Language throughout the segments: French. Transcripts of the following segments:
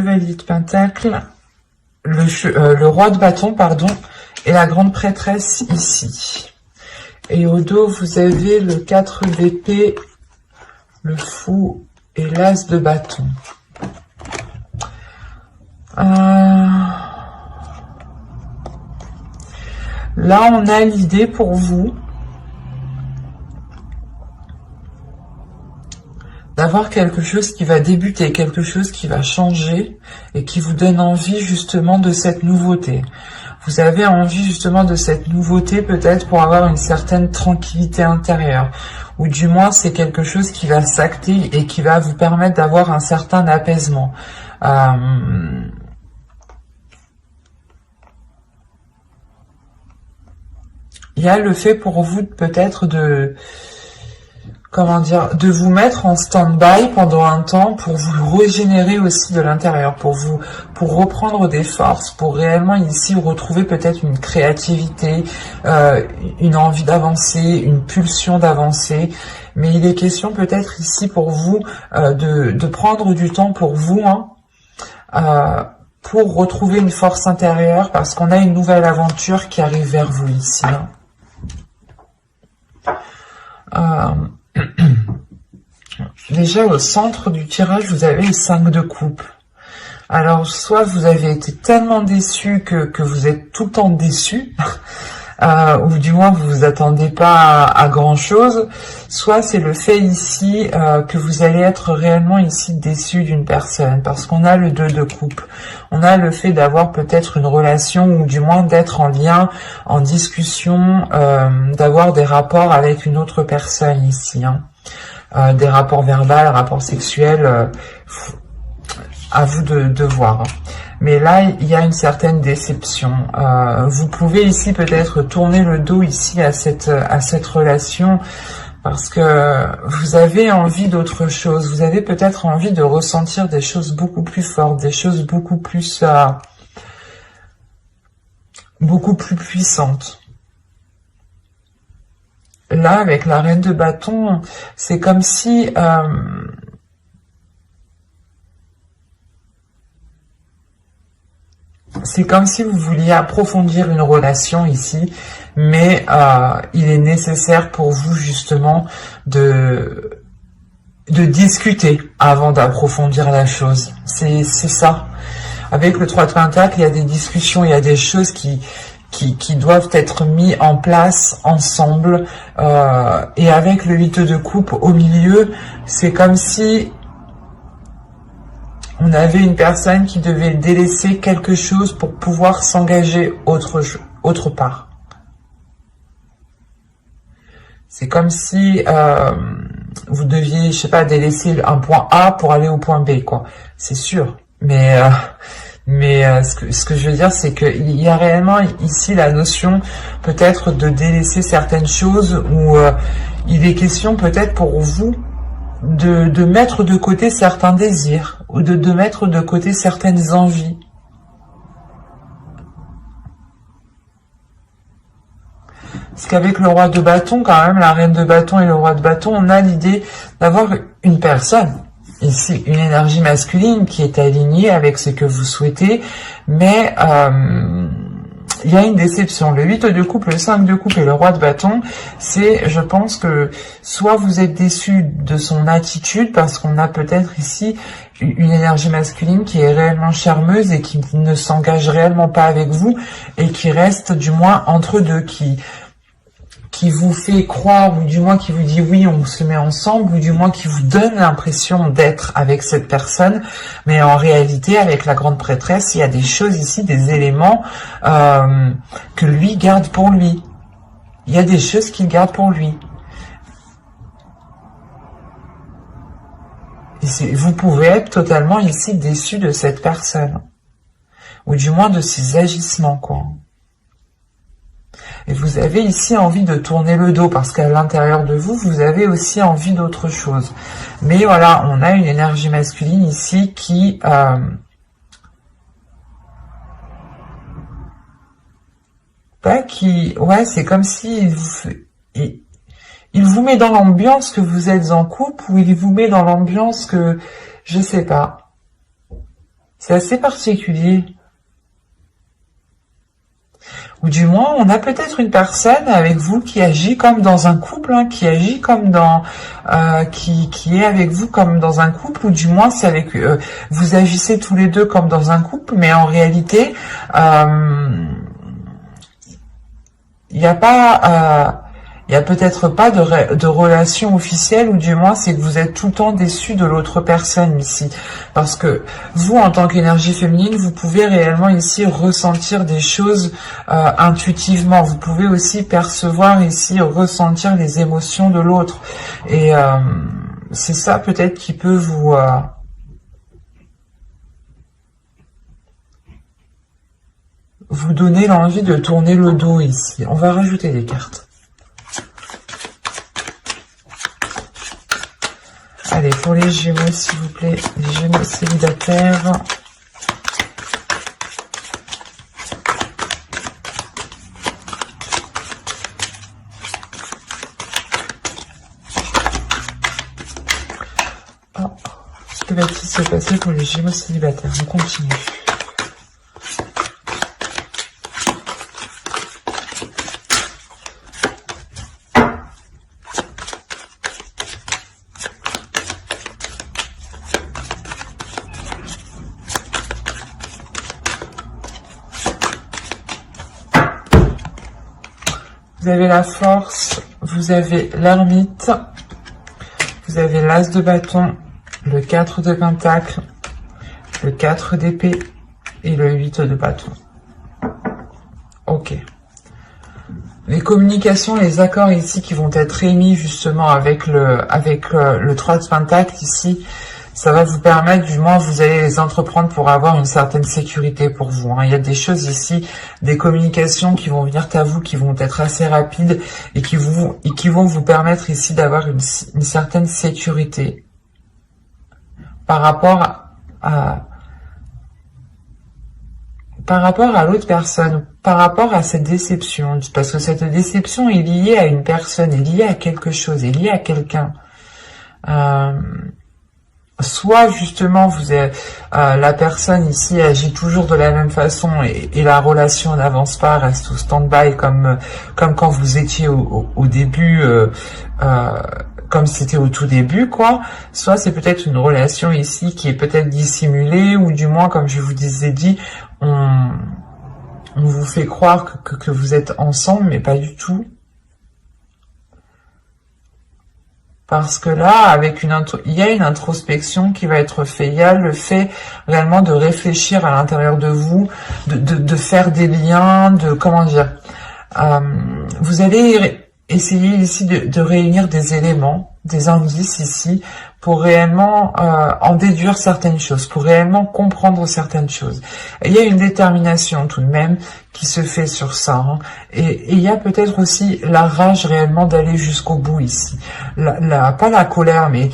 Chevalier de Pentacle, le roi de bâton, pardon, et la grande prêtresse ici. Et au dos, vous avez le 4 d'épée, le fou et l'as de bâton. Là, on a l'idée pour vous d'avoir quelque chose qui va débuter, quelque chose qui va changer et qui vous donne envie justement de cette nouveauté. Vous avez envie justement de cette nouveauté peut-être pour avoir une certaine tranquillité intérieure. Ou du moins c'est quelque chose qui va s'acter et qui va vous permettre d'avoir un certain apaisement. Il y a le fait pour vous peut-être de... comment dire, de vous mettre en stand-by pendant un temps pour vous régénérer aussi de l'intérieur, pour reprendre des forces, pour réellement ici retrouver peut-être une créativité, une envie d'avancer, une pulsion d'avancer. Mais il est question peut-être ici pour vous de prendre du temps pour vous, pour retrouver une force intérieure, parce qu'on a une nouvelle aventure qui arrive vers vous ici. Déjà au centre du tirage vous avez le 5 de coupe. Alors soit vous avez été tellement déçu que vous êtes tout le temps déçu, ou du moins vous vous attendez pas à grand chose, soit c'est le fait ici que vous allez être réellement ici déçu d'une personne, parce qu'on a le 2 de coupe. On a le fait d'avoir peut-être une relation, ou du moins d'être en lien, en discussion, d'avoir des rapports avec une autre personne ici, des rapports verbaux, rapports sexuels, à vous de voir. Mais là, il y a une certaine déception. Vous pouvez ici peut-être tourner le dos ici à cette relation, parce que vous avez envie d'autre chose. Vous avez peut-être envie de ressentir des choses beaucoup plus fortes, des choses beaucoup plus puissantes. Là, avec la reine de bâton, c'est comme si... c'est comme si vous vouliez approfondir une relation ici, mais il est nécessaire pour vous justement de discuter avant d'approfondir la chose. C'est ça. Avec le 3 de Pentacle, il y a des discussions, il y a des choses qui doivent être mis en place ensemble. Et avec le 8 de coupe au milieu, c'est comme si on avait une personne qui devait délaisser quelque chose pour pouvoir s'engager autre part. C'est comme si vous deviez, je sais pas, délaisser un point A pour aller au point B, quoi. C'est sûr. Mais ce que je veux dire, c'est qu'il y a réellement ici la notion peut-être de délaisser certaines choses, où il est question peut-être pour vous de mettre de côté certains désirs, ou de mettre de côté certaines envies. Parce qu'avec le roi de bâton, quand même, la reine de bâton et le roi de bâton, on a l'idée d'avoir une personne, ici, une énergie masculine qui est alignée avec ce que vous souhaitez, mais il y a une déception. Le 8 de coupe, le 5 de coupe et le roi de bâton, c'est, je pense que soit vous êtes déçu de son attitude, parce qu'on a peut-être ici une énergie masculine qui est réellement charmeuse et qui ne s'engage réellement pas avec vous, et qui reste du moins entre deux, qui vous fait croire, ou du moins qui vous dit oui, on se met ensemble, ou du moins qui vous donne l'impression d'être avec cette personne, mais en réalité, avec la grande prêtresse, il y a des choses ici, des éléments que lui garde pour lui. Il y a des choses qu'il garde pour lui. Et vous pouvez être totalement ici déçu de cette personne, ou du moins de ses agissements, quoi. Et vous avez ici envie de tourner le dos, parce qu'à l'intérieur de vous, vous avez aussi envie d'autre chose. Mais voilà, on a une énergie masculine ici qui... ouais, c'est comme si il vous met dans l'ambiance que vous êtes en couple, ou il vous met dans l'ambiance que... je sais pas. C'est assez particulier. Ou du moins, on a peut-être une personne avec vous qui agit comme dans un couple, hein, qui agit comme dans, qui est avec vous comme dans un couple, ou du moins c'est avec, vous agissez tous les deux comme dans un couple, mais en réalité, il n'y a pas, il y a peut-être pas de relation officielle, ou du moins c'est que vous êtes tout le temps déçu de l'autre personne ici. Parce que vous, en tant qu'énergie féminine, vous pouvez réellement ici ressentir des choses intuitivement. Vous pouvez aussi percevoir ici, ressentir les émotions de l'autre. Et c'est ça peut-être qui peut vous donner l'envie de tourner le dos ici. On va rajouter des cartes. Allez, pour les Gémeaux, s'il vous plaît, les Gémeaux célibataires. Oh, que va-t-il se passer pour les Gémeaux célibataires? On continue. Vous avez la force, vous avez l'ermite, vous avez l'as de bâton, le 4 de pentacle, le 4 d'épée et le 8 de bâton. Ok. Les communications, les accords ici qui vont être émis justement avec le 3 de pentacle ici, ça va vous permettre, du moins vous allez les entreprendre pour avoir une certaine sécurité pour vous. Hein. Il y a des choses ici, des communications qui vont venir à vous, qui vont être assez rapides et qui vont vous permettre ici d'avoir une certaine sécurité par rapport à l'autre personne, par rapport à cette déception, parce que cette déception est liée à une personne, est liée à quelque chose, est liée à quelqu'un. Soit justement la personne ici agit toujours de la même façon et la relation n'avance pas, reste au stand-by comme quand vous étiez au début, comme c'était au tout début, quoi. Soit c'est peut-être une relation ici qui est peut-être dissimulée, ou du moins, comme je vous disais dit, on vous fait croire que vous êtes ensemble, mais pas du tout. Parce que là, il y a une introspection qui va être faite. Il y a le fait réellement de réfléchir à l'intérieur de vous, de faire des liens, comment dire. Vous allez essayer ici de réunir des éléments, des indices ici, pour réellement en déduire certaines choses, pour réellement comprendre certaines choses. Et il y a une détermination tout de même qui se fait sur ça. Hein. Et il y a peut-être aussi la rage réellement d'aller jusqu'au bout ici. Pas la colère, mais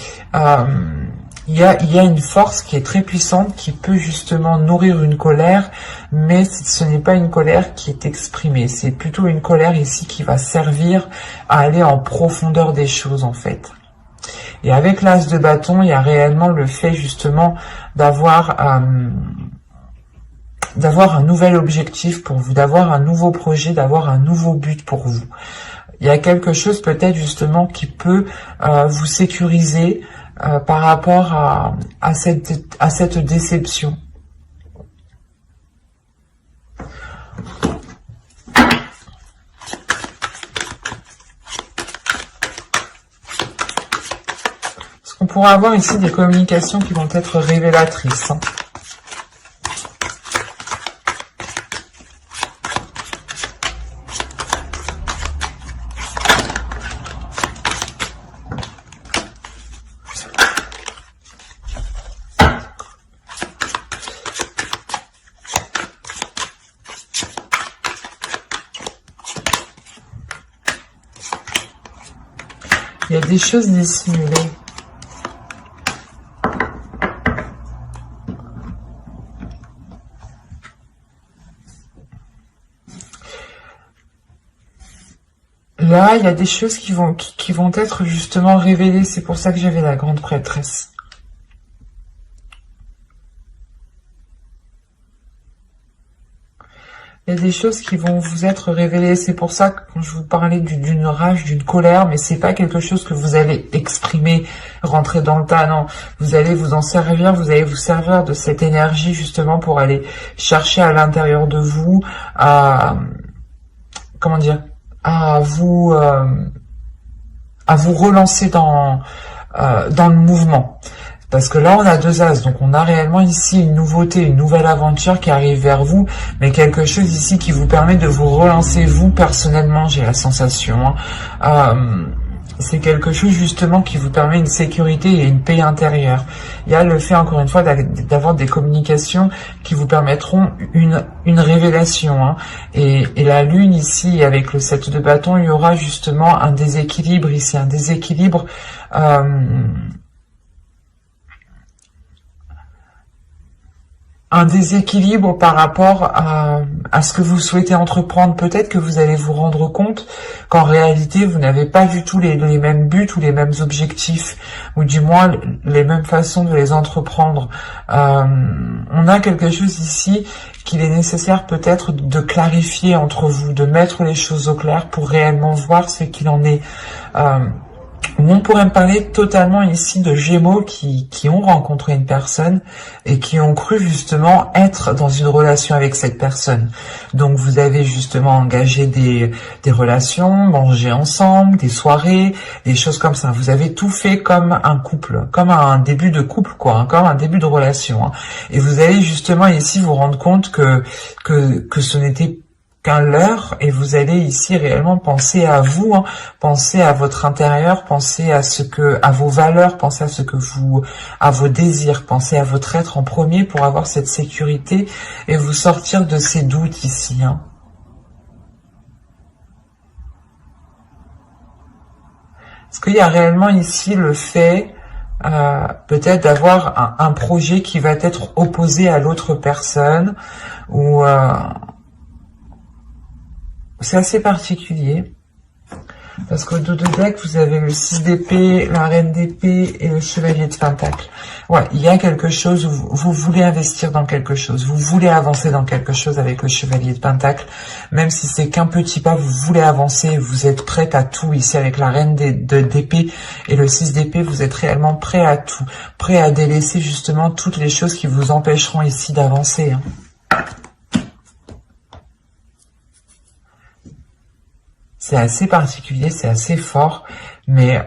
il y a une force qui est très puissante qui peut justement nourrir une colère, mais ce n'est pas une colère qui est exprimée. C'est plutôt une colère ici qui va servir à aller en profondeur des choses en fait. Et avec l'as de bâton, il y a réellement le fait justement d'avoir un nouvel objectif pour vous, d'avoir un nouveau projet, d'avoir un nouveau but pour vous. Il y a quelque chose peut-être justement qui peut vous sécuriser par rapport à cette déception. On pourra avoir ici des communications qui vont être révélatrices. Hein. Il y a des choses dissimulées. Là, il y a des choses qui vont être justement révélées. C'est pour ça que j'avais la grande prêtresse. Il y a des choses qui vont vous être révélées. C'est pour ça que quand je vous parlais d'une rage, d'une colère, mais c'est pas quelque chose que vous allez exprimer, rentrer dans le tas, non. Vous allez vous en servir, vous allez vous servir de cette énergie justement pour aller chercher à l'intérieur de vous, comment dire, à vous relancer dans le mouvement. Parce que là, on a 2 as, donc on a réellement ici une nouveauté, une nouvelle aventure qui arrive vers vous, mais quelque chose ici qui vous permet de vous relancer vous personnellement, j'ai la sensation. C'est quelque chose justement qui vous permet une sécurité et une paix intérieure. Il y a le fait, encore une fois, d'avoir des communications qui vous permettront une révélation. Et la lune ici, avec le 7 de bâton, il y aura justement un déséquilibre ici, un déséquilibre... un déséquilibre par rapport à ce que vous souhaitez entreprendre. Peut-être que vous allez vous rendre compte qu'en réalité, vous n'avez pas du tout les mêmes buts ou les mêmes objectifs, ou du moins les mêmes façons de les entreprendre. On a quelque chose ici qu'il est nécessaire peut-être de clarifier entre vous, de mettre les choses au clair pour réellement voir ce qu'il en est. On pourrait me parler totalement ici de Gémeaux qui ont rencontré une personne et qui ont cru justement être dans une relation avec cette personne. Donc vous avez justement engagé des relations, mangé ensemble, des soirées, des choses comme ça. Vous avez tout fait comme un couple, comme un début de couple, quoi, comme un début de relation. Et vous allez justement ici vous rendre compte que ce n'était qu'un leurre, et vous allez ici réellement penser à vous, penser à votre intérieur, penser à vos valeurs, penser à vos désirs, penser à votre être en premier pour avoir cette sécurité et vous sortir de ces doutes ici. Est-ce qu'il y a réellement ici le fait peut-être d'avoir un projet qui va être opposé à l'autre personne, ou c'est assez particulier, parce qu'au dos de deck, vous avez le 6 d'épée, la reine d'épée et le chevalier de pentacle. Ouais, il y a quelque chose où vous voulez investir dans quelque chose, vous voulez avancer dans quelque chose avec le chevalier de pentacle, même si c'est qu'un petit pas, vous voulez avancer, vous êtes prête à tout. Ici, avec la reine d'épée et le 6 d'épée, vous êtes réellement prêt à tout, prêt à délaisser justement toutes les choses qui vous empêcheront ici d'avancer. C'est assez particulier, c'est assez fort, mais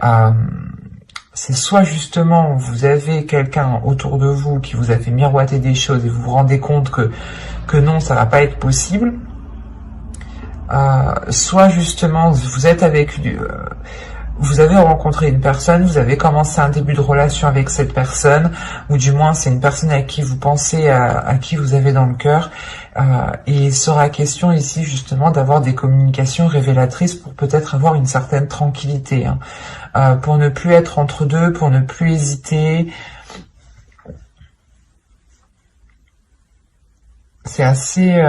c'est soit justement vous avez quelqu'un autour de vous qui vous a fait miroiter des choses et vous vous rendez compte que non, ça va pas être possible, soit justement vous êtes avec lui, vous avez rencontré une personne, vous avez commencé un début de relation avec cette personne, ou du moins c'est une personne à qui vous pensez, à qui vous avez dans le cœur, et il sera question ici justement d'avoir des communications révélatrices pour peut-être avoir une certaine tranquillité, pour ne plus être entre deux, pour ne plus hésiter. C'est assez...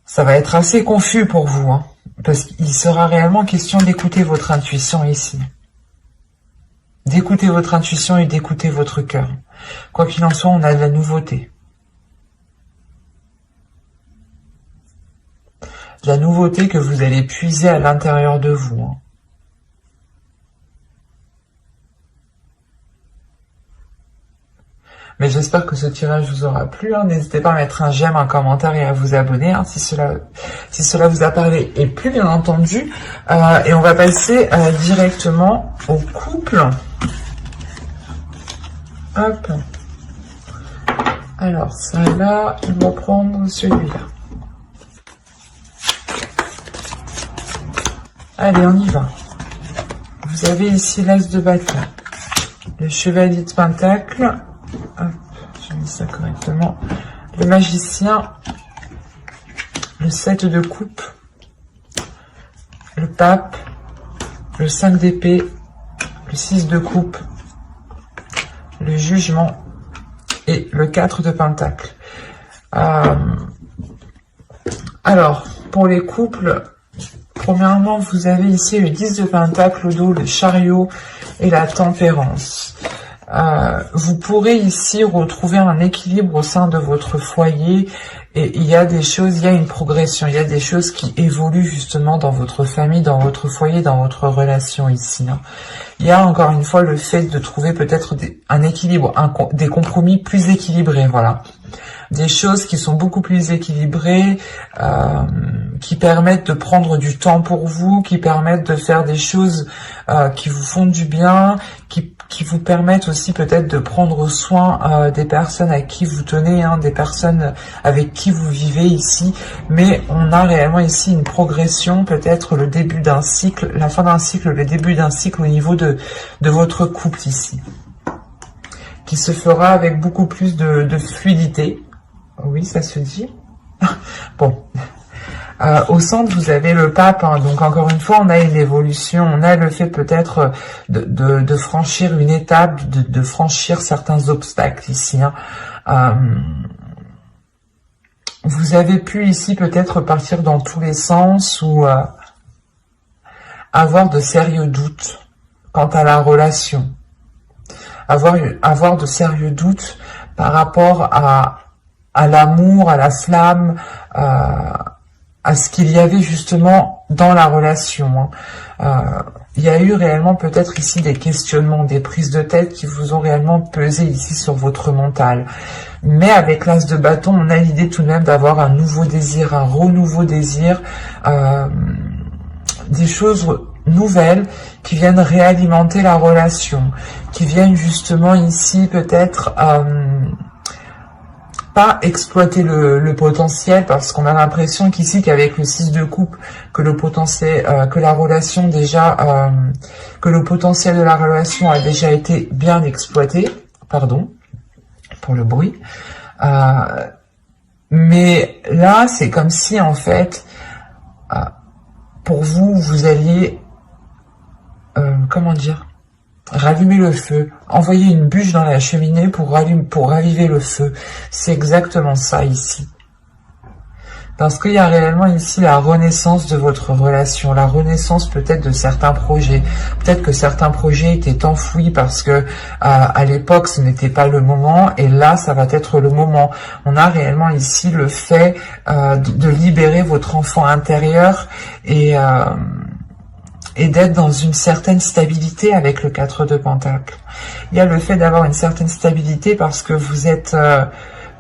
ça va être assez confus pour vous, parce qu'il sera réellement question d'écouter votre intuition ici. D'écouter votre intuition et d'écouter votre cœur. Quoi qu'il en soit, on a de la nouveauté. De la nouveauté que vous allez puiser à l'intérieur de vous. Mais j'espère que ce tirage vous aura plu. N'hésitez pas à mettre un j'aime, un commentaire et à vous abonner si cela vous a parlé et plu, bien entendu. Et on va passer directement au couple. Hop. Alors, ça là, on va prendre celui-là. Allez, on y va. Vous avez ici l'as de bâton, le chevalier de pentacle, hop, j'ai mis ça correctement, le magicien, le 7 de coupe, le pape, le 5 d'épée, le 6 de coupe, le jugement et le 4 de pentacle. Alors, pour les couples, premièrement, vous avez ici le 10 de pentacle au dos, le chariot et la tempérance. vous pourrez ici retrouver un équilibre au sein de votre foyer, et il y a des choses, il y a une progression, il y a des choses qui évoluent justement dans votre famille, dans votre foyer, dans votre relation ici. Hein. Il y a encore une fois le fait de trouver peut-être un équilibre, des compromis plus équilibrés, voilà. Des choses qui sont beaucoup plus équilibrées, qui permettent de prendre du temps pour vous, qui permettent de faire des choses qui vous font du bien, qui vous permettent aussi peut-être de prendre soin des personnes à qui vous tenez, hein, des personnes avec qui vous vivez ici. Mais on a réellement ici une progression, peut-être le début d'un cycle, la fin d'un cycle, le début d'un cycle au niveau de votre couple ici, qui se fera avec beaucoup plus de fluidité. Oui, ça se dit. Bon. Au centre, vous avez le pape, hein, donc encore une fois, on a une évolution, on a le fait peut-être de franchir une étape, de franchir certains obstacles ici. Hein. Vous avez pu ici peut-être partir dans tous les sens ou avoir de sérieux doutes quant à la relation. Avoir de sérieux doutes par rapport à l'amour, à la flamme, à ce qu'il y avait justement dans la relation. Hein. Il y a eu réellement peut-être ici des questionnements, des prises de tête qui vous ont réellement pesé ici sur votre mental. Mais avec l'as de bâton, on a l'idée tout de même d'avoir un nouveau désir, un renouveau désir, des choses nouvelles qui viennent réalimenter la relation, qui viennent justement ici peut-être pas exploiter le potentiel, parce qu'on a l'impression qu'ici qu'avec le 6 de coupe, que le potentiel, que la relation déjà, que le potentiel de la relation a déjà été bien exploité, pardon pour le bruit, mais là c'est comme si en fait pour vous, vous alliez comment dire, rallumer le feu, envoyer une bûche dans la cheminée pour raviver le feu. C'est exactement ça ici. Parce qu'il y a réellement ici la renaissance de votre relation, la renaissance peut-être de certains projets. Peut-être que certains projets étaient enfouis parce que à l'époque ce n'était pas le moment, et là ça va être le moment. On a réellement ici le fait de libérer votre enfant intérieur et d'être dans une certaine stabilité avec le 4 de Pentacle. Il y a le fait d'avoir une certaine stabilité parce que vous êtes,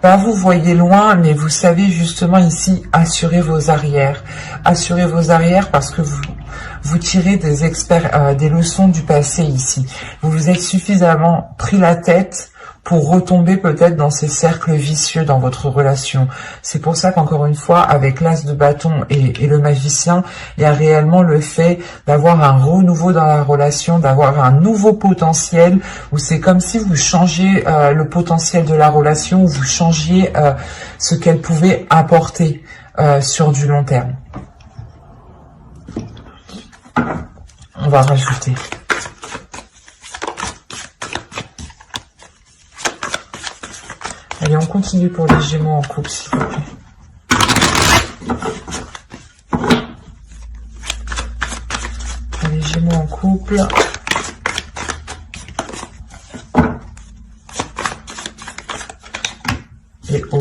pas vous voyez loin, mais vous savez justement ici assurer vos arrières. Assurer vos arrières parce que vous tirez des leçons du passé ici. Vous vous êtes suffisamment pris la tête pour retomber peut-être dans ces cercles vicieux dans votre relation. C'est pour ça qu'encore une fois, avec l'as de bâton et le magicien, il y a réellement le fait d'avoir un renouveau dans la relation, d'avoir un nouveau potentiel, où c'est comme si vous changiez le potentiel de la relation, où vous changiez ce qu'elle pouvait apporter sur du long terme. On va rajouter. Allez, on continue pour les Gémeaux en couple, s'il vous plaît. Les Gémeaux en couple. Et haut.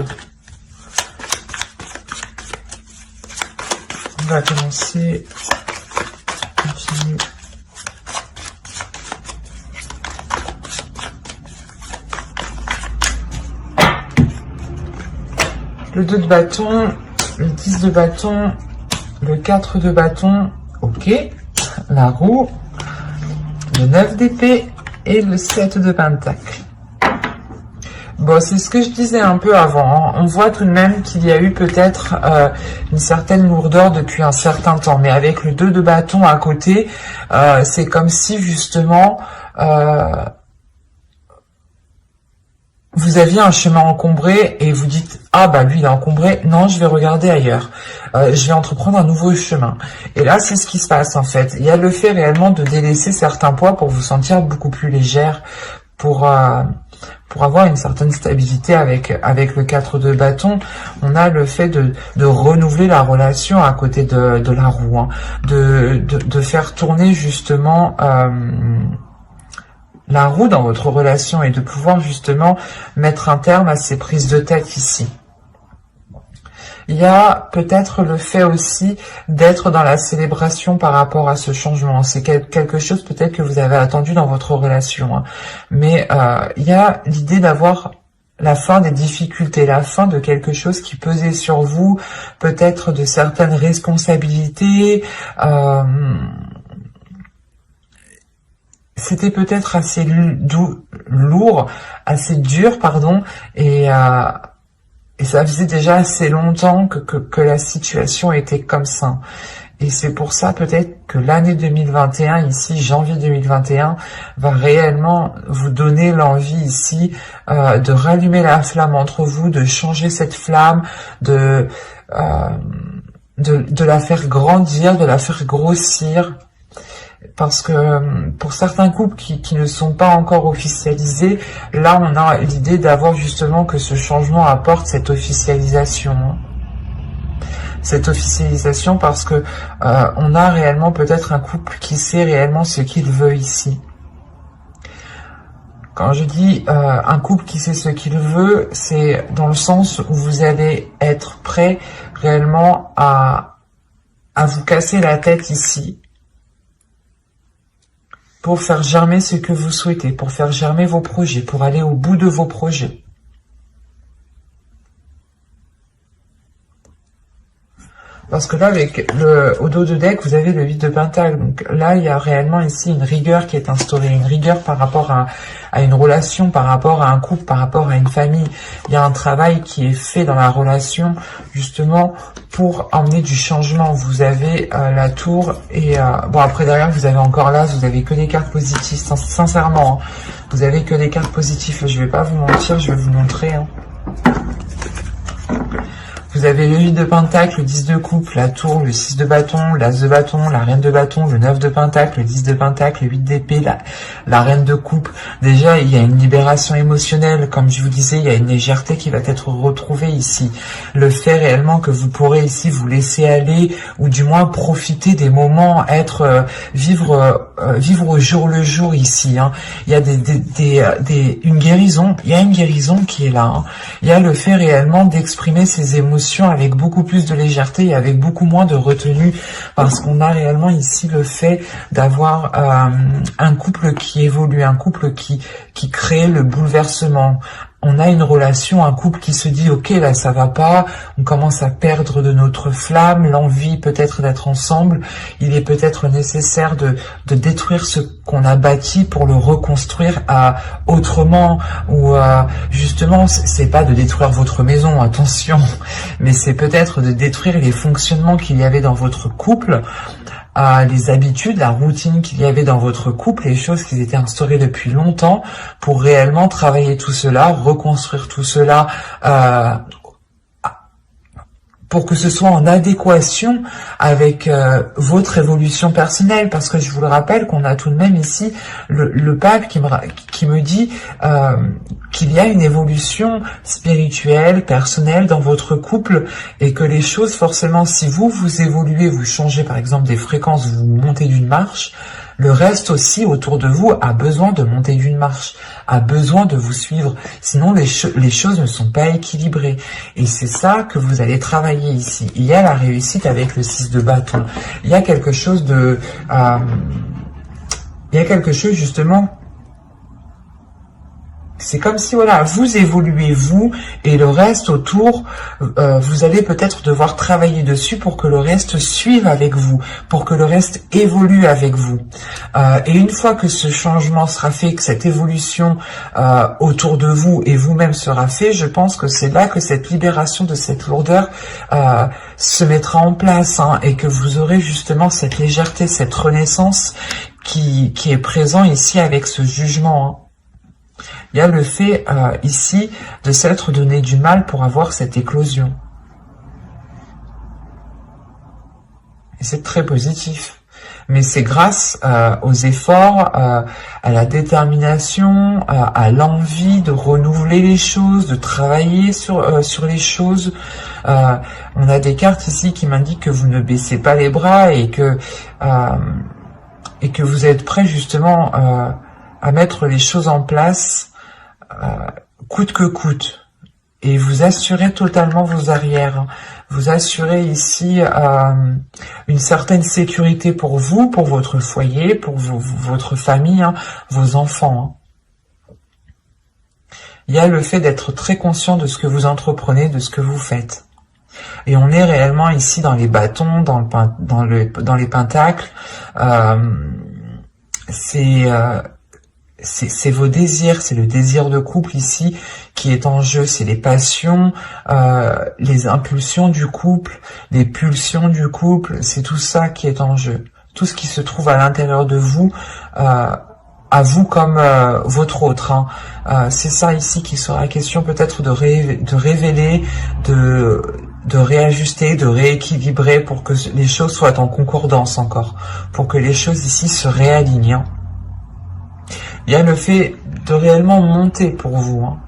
On va commencer. Continue. Le 2 de bâton, le 10 de bâton, le 4 de bâton, ok, la roue, le 9 d'épée et le 7 de pentacle. Bon, c'est ce que je disais un peu avant, hein. On voit tout de même qu'il y a eu peut-être une certaine lourdeur depuis un certain temps, mais avec le 2 de bâton à côté, c'est comme si justement... vous aviez un chemin encombré et vous dites « Ah bah lui il est encombré, non je vais regarder ailleurs, je vais entreprendre un nouveau chemin ». Et là c'est ce qui se passe en fait. Il y a le fait réellement de délaisser certains poids pour vous sentir beaucoup plus légère, pour avoir une certaine stabilité avec le 4 de bâton. On a le fait de renouveler la relation à côté de la roue, hein, de faire tourner justement... la roue dans votre relation et de pouvoir justement mettre un terme à ces prises de tête ici. Il y a peut-être le fait aussi d'être dans la célébration par rapport à ce changement. C'est quelque chose peut-être que vous avez attendu dans votre relation. Hein. Mais il y a l'idée d'avoir la fin des difficultés, la fin de quelque chose qui pesait sur vous, peut-être de certaines responsabilités. C'était peut-être assez lourd, assez dur, pardon, et ça faisait déjà assez longtemps que la situation était comme ça. Et c'est pour ça peut-être que l'année 2021, ici, janvier 2021, va réellement vous donner l'envie ici de rallumer la flamme entre vous, de changer cette flamme, de la faire grandir, de la faire grossir. Parce que pour certains couples qui ne sont pas encore officialisés, là on a l'idée d'avoir justement que ce changement apporte cette officialisation. Cette officialisation parce que on a réellement peut-être un couple qui sait réellement ce qu'il veut ici. Quand je dis un couple qui sait ce qu'il veut, c'est dans le sens où vous allez être prêt réellement à vous casser la tête ici, pour faire germer ce que vous souhaitez, pour faire germer vos projets, pour aller au bout de vos projets. Parce que là, avec au dos de deck, vous avez le 8 de Pentacle. Donc là, il y a réellement ici une rigueur qui est instaurée. Une rigueur par rapport à une relation, par rapport à un couple, par rapport à une famille. Il y a un travail qui est fait dans la relation, justement, pour emmener du changement. Vous avez la tour et... bon, après, derrière, vous avez encore l'As. Vous avez que des cartes positives. Sincèrement, hein, vous avez que des cartes positives. Je vais pas vous mentir, je vais vous montrer. Hein. Vous avez le 8 de Pentacle, le 10 de coupe, la tour, le 6 de bâton, l'As de bâton, la reine de bâton, le 9 de Pentacle, le 10 de Pentacle, le 8 d'épée, la reine de coupe. Déjà, il y a une libération émotionnelle. Comme je vous disais, il y a une légèreté qui va être retrouvée ici. Le fait réellement que vous pourrez ici vous laisser aller, ou du moins profiter des moments, vivre au jour le jour ici. Hein. Il y a une guérison, il y a une guérison qui est là. Hein. Il y a le fait réellement d'exprimer ses émotions avec beaucoup plus de légèreté et avec beaucoup moins de retenue, parce qu'on a réellement ici le fait d'avoir un couple qui évolue, un couple qui crée le bouleversement. On a une relation, un couple qui se dit ok, là ça va pas, on commence à perdre de notre flamme, l'envie peut-être d'être ensemble. Il est peut-être nécessaire de détruire ce qu'on a bâti pour le reconstruire autrement, ou justement c'est pas de détruire votre maison, attention, mais c'est peut-être de détruire les fonctionnements qu'il y avait dans votre couple, les habitudes, la routine qu'il y avait dans votre couple, les choses qui étaient instaurées depuis longtemps, pour réellement travailler tout cela, reconstruire tout cela, pour que ce soit en adéquation avec votre évolution personnelle, parce que je vous le rappelle qu'on a tout de même ici le pape qui me dit qu'il y a une évolution spirituelle, personnelle dans votre couple, et que les choses, forcément, si vous évoluez, vous changez par exemple des fréquences, vous montez d'une marche, le reste aussi autour de vous a besoin de monter d'une marche, a besoin de vous suivre. Sinon, les choses ne sont pas équilibrées. Et c'est ça que vous allez travailler ici. Il y a la réussite avec le 6 de bâton. Il y a quelque chose de... il y a quelque chose justement... C'est comme si, voilà, vous évoluez, vous, et le reste autour, vous allez peut-être devoir travailler dessus pour que le reste suive avec vous, pour que le reste évolue avec vous. Et une fois que ce changement sera fait, que cette évolution autour de vous et vous-même sera fait, je pense que c'est là que cette libération de cette lourdeur se mettra en place, hein, et que vous aurez justement cette légèreté, cette renaissance qui est présent ici avec ce jugement, hein. Il y a le fait ici de s'être donné du mal pour avoir cette éclosion. Et c'est très positif. Mais c'est grâce aux efforts, à la détermination, à l'envie de renouveler les choses, de travailler sur les choses. On a des cartes ici qui m'indiquent que vous ne baissez pas les bras et que vous êtes prêt justement à mettre les choses en place coûte que coûte. Et vous assurez totalement vos arrières. Vous assurez ici une certaine sécurité pour vous, pour votre foyer, pour votre famille, hein, vos enfants. Hein. Il y a le fait d'être très conscient de ce que vous entreprenez, de ce que vous faites. Et on est réellement ici dans les bâtons, dans les pentacles. C'est vos désirs, c'est le désir de couple ici qui est en jeu, c'est les passions, les impulsions du couple, les pulsions du couple, c'est tout ça qui est en jeu. Tout ce qui se trouve à l'intérieur de vous, à vous comme votre autre. Hein. C'est ça ici qui sera question peut-être de révéler, de réajuster, de rééquilibrer pour que les choses soient en concordance encore, pour que les choses ici se réalignent. Hein. Il y a le fait de réellement monter pour vous. Hein.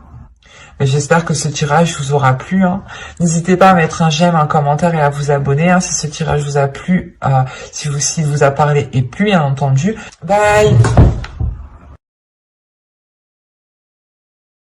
J'espère que ce tirage vous aura plu. Hein. N'hésitez pas à mettre un j'aime, un commentaire et à vous abonner hein, si ce tirage vous a plu, s'il vous a parlé et plu bien entendu. Bye.